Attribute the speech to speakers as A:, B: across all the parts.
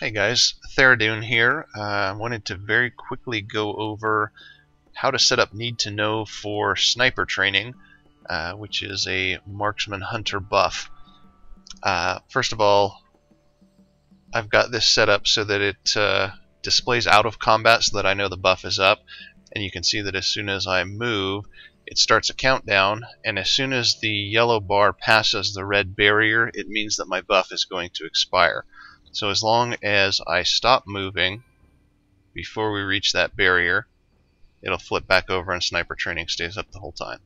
A: Hey guys, Theradune here. I wanted to very quickly go over how to set up Need to Know for sniper training, which is a marksman hunter buff. First of all, I've got this set up so that it displays out of combat so that I know the buff is up, and you can see that as soon as I move, it starts a countdown, and as soon as the yellow bar passes the red barrier, it means that my buff is going to expire. So as long as I stop moving before we reach that barrier, it'll flip back over and sniper training stays up the whole time.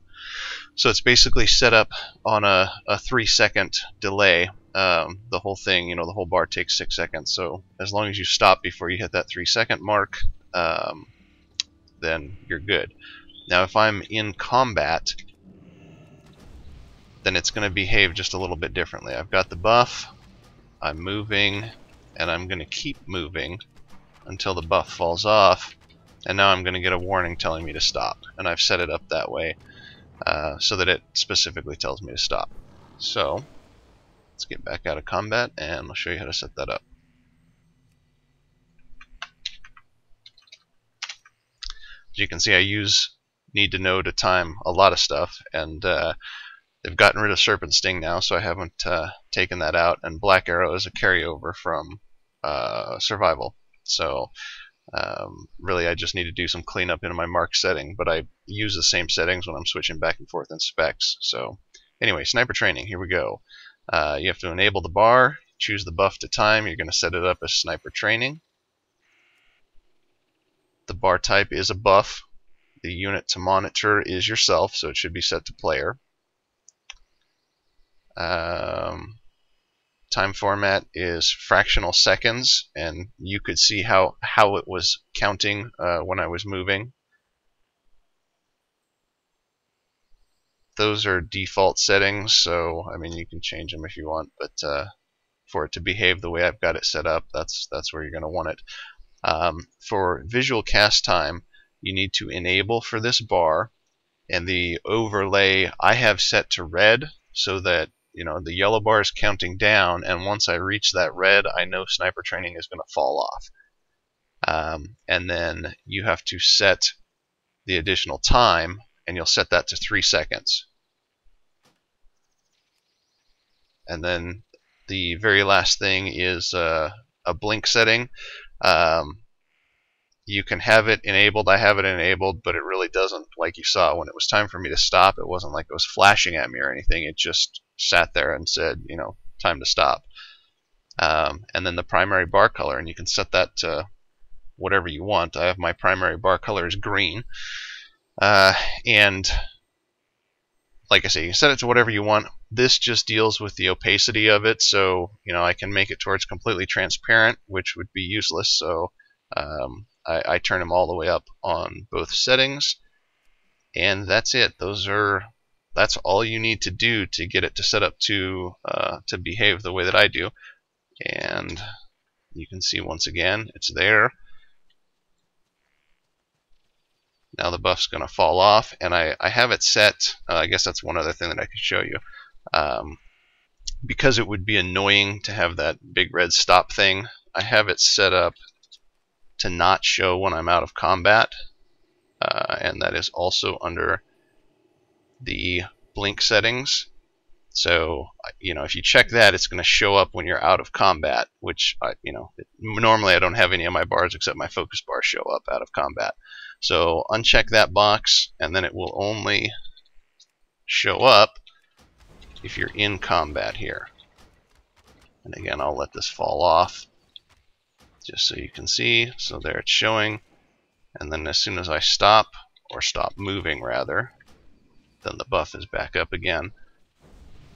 A: So it's basically set up on a 3-second delay. The whole thing, the whole bar takes 6 seconds. So as long as you stop before you hit that 3-second mark, then you're good. Now if I'm in combat, then it's going to behave just a little bit differently. I've got the buff, I'm moving, and I'm going to keep moving until the buff falls off, and now I'm going to get a warning telling me to stop, and I've set it up that way so that it specifically tells me to stop. So let's get back out of combat and I'll show you how to set that up. As you can see, I use Need to Know to time a lot of stuff, and they've gotten rid of Serpent Sting now, so I haven't taken that out, and Black Arrow is a carryover from Survival. So really I just need to do some cleanup in my mark setting, but I use the same settings when I'm switching back and forth in specs. So anyway, sniper training, here we go. You have to enable the bar, choose the buff to time, you're going to set it up as sniper training. The bar type is a buff. The unit to monitor is yourself, so it should be set to player. Time format is fractional seconds, and you could see how it was counting when I was moving. Those are default settings, so I mean you can change them if you want, but for it to behave the way I've got it set up, that's where you're going to want it. For visual cast time, you need to enable for this bar, and the overlay I have set to red so that the yellow bar is counting down, and once I reach that red, I know sniper training is going to fall off. And then you have to set the additional time, and you'll set that to 3 seconds. And then the very last thing is a blink setting. You can have it enabled. I have it enabled, but it really doesn't, like you saw, when it was time for me to stop, it wasn't like it was flashing at me or anything. It just sat there and said, time to stop. And then the primary bar color, and you can set that to whatever you want. I have my primary bar color is green. And like I say, you can set it to whatever you want. This just deals with the opacity of it, so I can make it towards completely transparent, which would be useless. So I turn them all the way up on both settings, and that's it. That's all you need to do to get it to set up to behave the way that I do. And you can see once again it's there. Now the buff's going to fall off, and I have it set. I guess that's one other thing that I could show you. Because it would be annoying to have that big red stop thing, I have it set up to not show when I'm out of combat, and that is also under the blink settings. So if you check that, it's going to show up when you're out of combat, which normally I don't have any of my bars except my focus bar show up out of combat. So uncheck that box, and then it will only show up if you're in combat here. And again, I'll let this fall off just so you can see. So there it's showing, and then as soon as I stop, or stop moving rather, then the buff is back up again.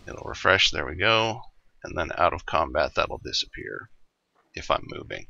A: It'll refresh, there we go, and then out of combat that'll disappear if I'm moving.